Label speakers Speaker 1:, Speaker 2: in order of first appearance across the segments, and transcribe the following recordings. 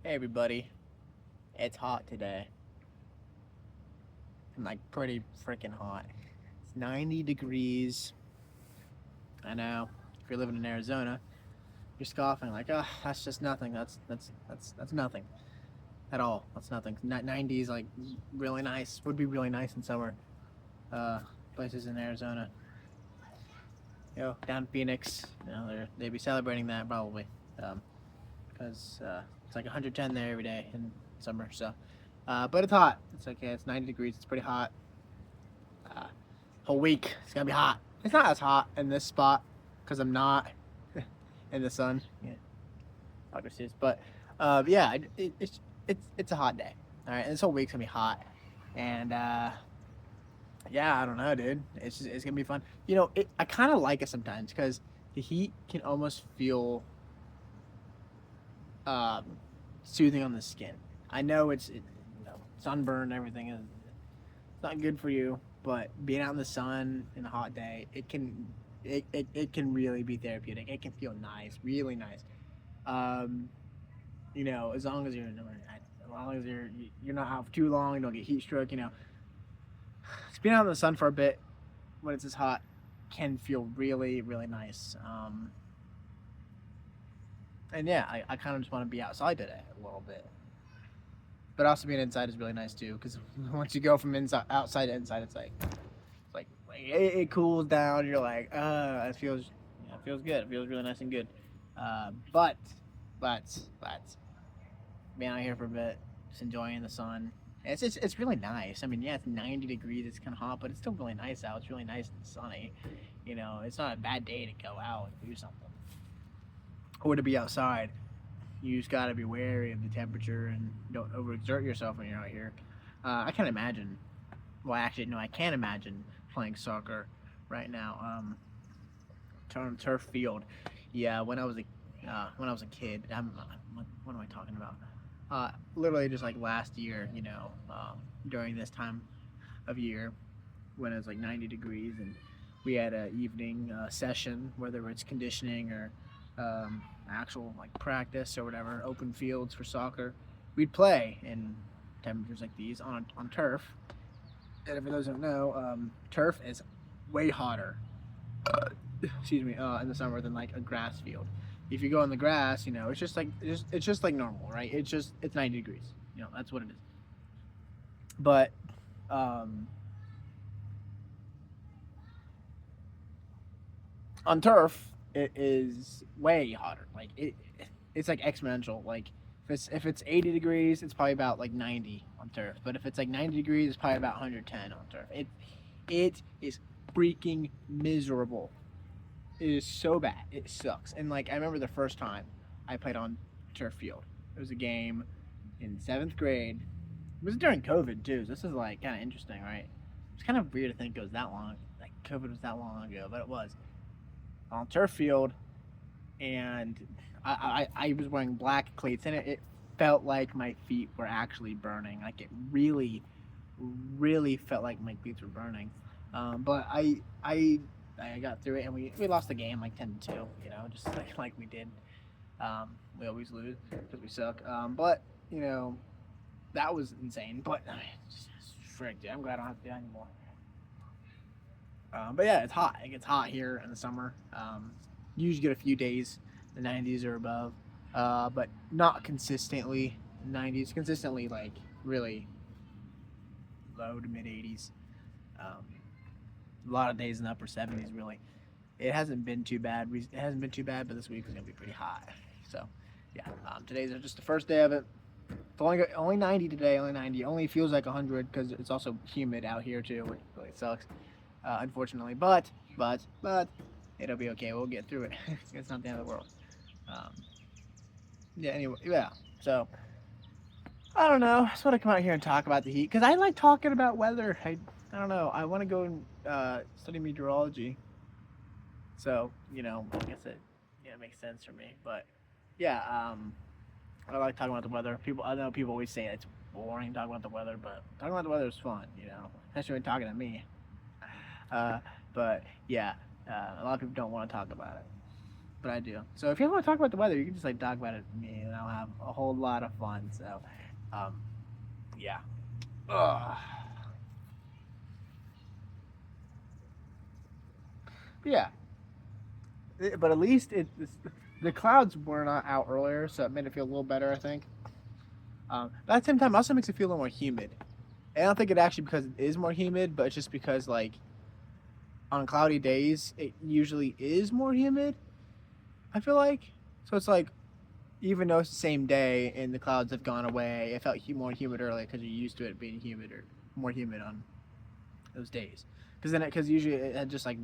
Speaker 1: Hey everybody, it's hot today. I'm like pretty freaking hot. It's 90 degrees. I know. If you're living in Arizona, you're scoffing like, oh, that's just nothing. That's nothing at all. That's nothing. 90 is like really nice. Would be really nice in summer. Uh, Places in Arizona, down in Phoenix, they'd be celebrating that probably, because it's like 110 there every day in summer. So, but it's hot. It's okay. It's 90 degrees. It's pretty hot. Uh, Whole week. It's gonna be hot. It's not as hot in this spot because I'm not in the sun. Yeah, August is, but yeah, it's a hot day. All right, and this whole week's gonna be hot, and yeah, I don't know, dude. It's gonna be fun. I kind of like it sometimes because the heat can almost feel um, soothing on the skin. I know sunburn and everything is it's not good for you, but being out in the sun in a hot day, it can really be therapeutic. It can feel nice, really nice. Um, as long as you're not out for too long, you don't get heat stroke. Just being out in the sun for a bit when it's this hot can feel really really nice. And yeah, I kind of just want to be outside today a little bit. But also being inside is really nice too, because once you go from inside outside to inside, it's like it cools down. You're like, it feels good. It feels really nice and good. But but being out here for a bit, just enjoying the sun. It's really nice. I mean, yeah, it's 90 degrees. It's kind of hot, but it's still really nice out. It's really nice and sunny. It's not a bad day to go out and do something or to be outside. You just got to be wary of the temperature and don't overexert yourself when you're out here. I can't imagine. Well, actually, no, I can't imagine playing soccer right now. On a turf field. Yeah, when I was a kid, what am I talking about? Literally just like last year, during this time of year when it was like 90 degrees and we had a evening session, whether it's conditioning or actual like practice or whatever, open fields for soccer. We'd play in temperatures like these on turf. And for those who don't know, turf is way hotter. Excuse me, in the summer than like a grass field. If you go on the grass, it's just like normal, right? It's 90 degrees. That's what it is. But um, on turf, it is way hotter. It's like exponential. Like if it's 80 degrees, it's probably about like 90 on turf. But if it's like 90 degrees, it's probably about 110 on turf. It is freaking miserable. It is so bad. It sucks. And like I remember the first time I played on turf field. It was a game in seventh grade. It was during COVID too. So this is like kind of interesting, right? It's kind of weird to think it was that long. Like COVID was that long ago, but it was on turf field, and I was wearing black cleats, and it felt like my feet were actually burning. Like it really, really felt like my feet were burning. But I got through it, and we lost the game like 10-2. Just like we did. We always lose because we suck. But you know that was insane. But frick, dude, I'm glad I don't have to do that anymore. But yeah, it's hot. It gets hot here in the summer. You usually get a few days the 90s or above, but not consistently 90s. Consistently like really low to mid 80s. Um, a lot of days in the upper 70s. Really, it hasn't been too bad. It hasn't been too bad, but this week is gonna be pretty hot. So yeah, today's just the first day of it. It's only 90 today. Only 90. Only feels like 100 because it's also humid out here too, which really sucks. Unfortunately. But it'll be okay. We'll get through it. It's not the end of the world. Um, yeah. Anyway, yeah. So I don't know. I just want to come out here and talk about the heat because I like talking about weather. I don't know. I want to go and study meteorology. So I guess it makes sense for me. But yeah, I like talking about the weather. I know people always say it's boring talking about the weather, but talking about the weather is fun. Especially when talking to me. Uh, but yeah, a lot of people don't want to talk about it. but I do. So if you want to talk about the weather, you can just like talk about it with me, and I'll have a whole lot of fun. So, um, yeah. Ugh. Yeah, but at least the clouds were not out earlier, so it made it feel a little better, I think. But at the same time, it also makes it feel a little more humid. And I don't think it actually because it is more humid, but it's just because like on cloudy days it usually is more humid. I feel like so it's like even though it's the same day and the clouds have gone away, it felt more humid earlier because you're used to it being humid or more humid on those days. Because usually it had just like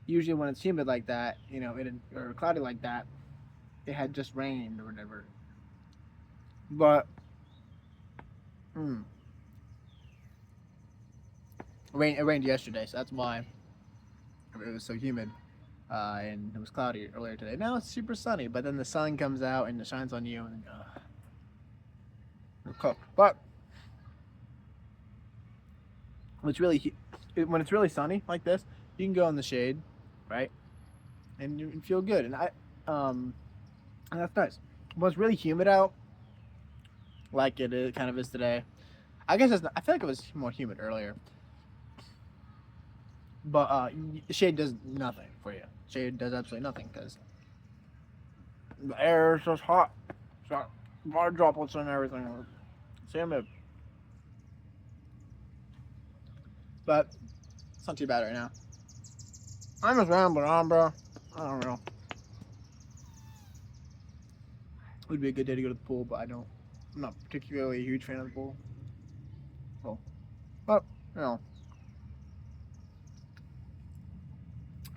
Speaker 1: usually when it's humid like that, or cloudy like that, it had just rained or whatever. But mm, it rained yesterday, so that's why it was so humid. And it was cloudy earlier today. Now it's super sunny, but then the sun comes out and it shines on you, and cool. But when it's really sunny like this, you can go in the shade, right, and you feel good. Um, and that's nice. When it's really humid out, like kind of is today. I guess I feel like it was more humid earlier, but shade does nothing for you. Shade does absolutely nothing because the air is just hot. It's got water droplets and everything. Same it. But it's not too bad right now. I'm just rambling on, bro. I don't know. It would be a good day to go to the pool, but I'm not particularly a huge fan of the pool. So, but, you know,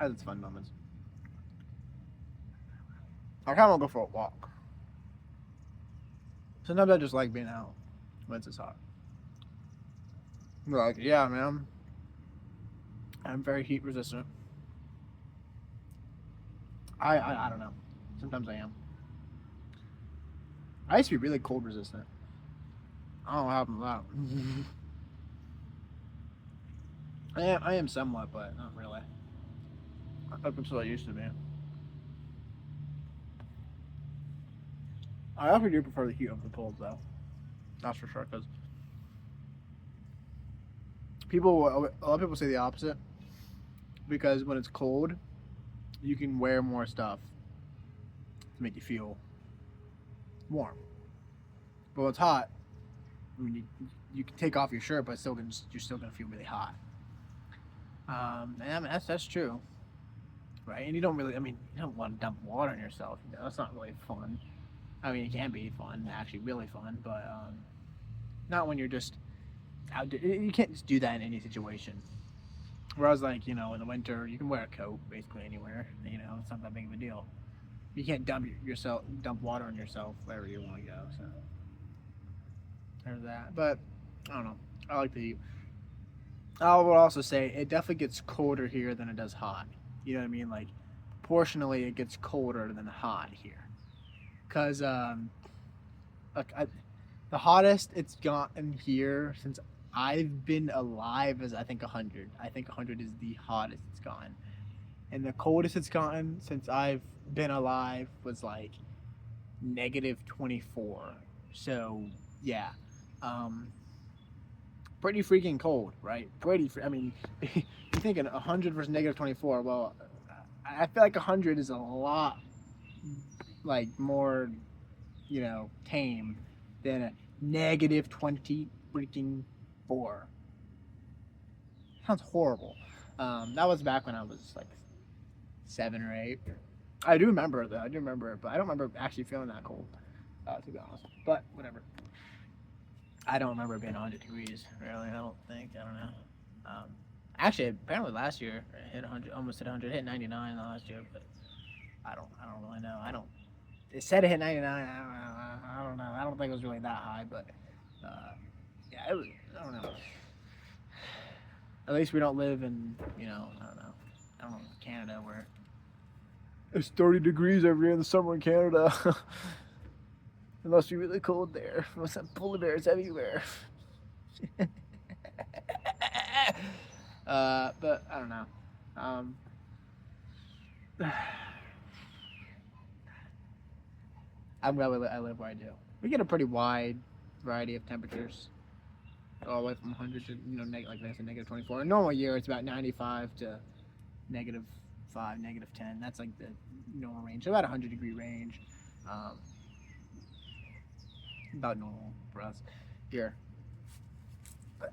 Speaker 1: has its fun moments. I kind of want to go for a walk. Sometimes I just like being out when it's this hot. I'm like, yeah, man. I'm very heat resistant. I don't know. Sometimes I am. I used to be really cold resistant. I don't know what happened to that. I am somewhat, but not really. Up until I used to be. I actually do prefer the heat over the cold, though. That's for sure, because a lot of people say the opposite. Because when it's cold, you can wear more stuff to make you feel warm. But when it's hot, I mean, you can take off your shirt, but you're still gonna feel really hot. And I mean, that's true, right? And you don't want to dump water on yourself. That's not really fun. I mean, it can be fun, actually, really fun, but not when you're just out. You can't just do that in any situation. Whereas, like in the winter, you can wear a coat basically anywhere. It's not that big of a deal. You can't dump water on yourself wherever you want to go. So there's that. But I don't know. I like the heat. I would also say it definitely gets colder here than it does hot. You know what I mean? Like, proportionally, it gets colder than hot here. Cause like the hottest it's gotten here since I've been alive is I think 100. I think 100 is the hottest it's gotten, and the coldest it's gotten since I've been alive was like -24. So yeah, um, pretty freaking cold, right? I mean, you're thinking 100 versus -24. Well, I feel like 100 is a lot like more, tame than a -20 freaking 4. Sounds horrible. That was back when I was like 7 or 8. I do remember it though. I do remember it, but I don't remember actually feeling that cold, to be honest. But whatever. I don't remember it being 100 degrees. Really, I don't think. I don't know. Um, Actually, apparently last year it hit 100, almost hit 100, hit 99 last year, but I don't really know. I don't. It said it hit 99. I don't know. I don't think it was really that high, but yeah, it was. I don't know. At least we don't live in, I don't know, Canada where it's 30 degrees every year in the summer in Canada. It must be really cold there. Must have polar bears everywhere. But I don't know. I'm glad I live where I do. We get a pretty wide variety of temperatures, all the way from 100 to like I said, -24. In a normal year, it's about 95 to -5, -10. That's like the normal range. So about 100-degree range, um, about normal for us here. But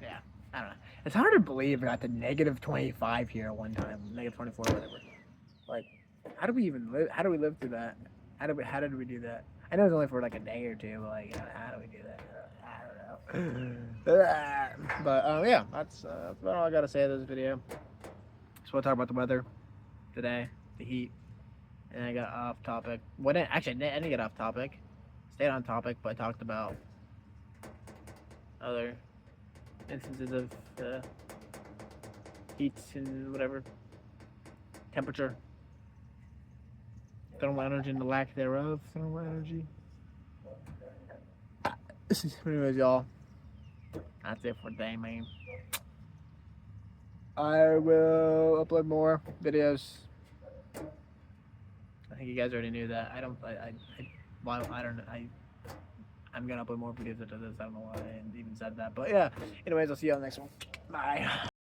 Speaker 1: yeah, I don't know. It's hard to believe we got to -25 here at one time, -24, whatever. Like, how do we even live? How do we live through that? How did we do that? I know it's only for like a day or two, but like, how do we do that? I don't know. But yeah, that's about all I gotta say in this video. Just want to talk about the weather today, the heat, and I got off topic. Actually, I didn't get off topic. Stayed on topic, but I talked about other instances of heat and whatever temperature, thermal energy, and the lack thereof. Thermal energy. Anyways, y'all, that's it for today, man. I will upload more videos. I think you guys already knew that. I'm gonna upload more videos after this. I don't know why I even said that, but yeah. Anyways, I'll see you on the next one. Bye.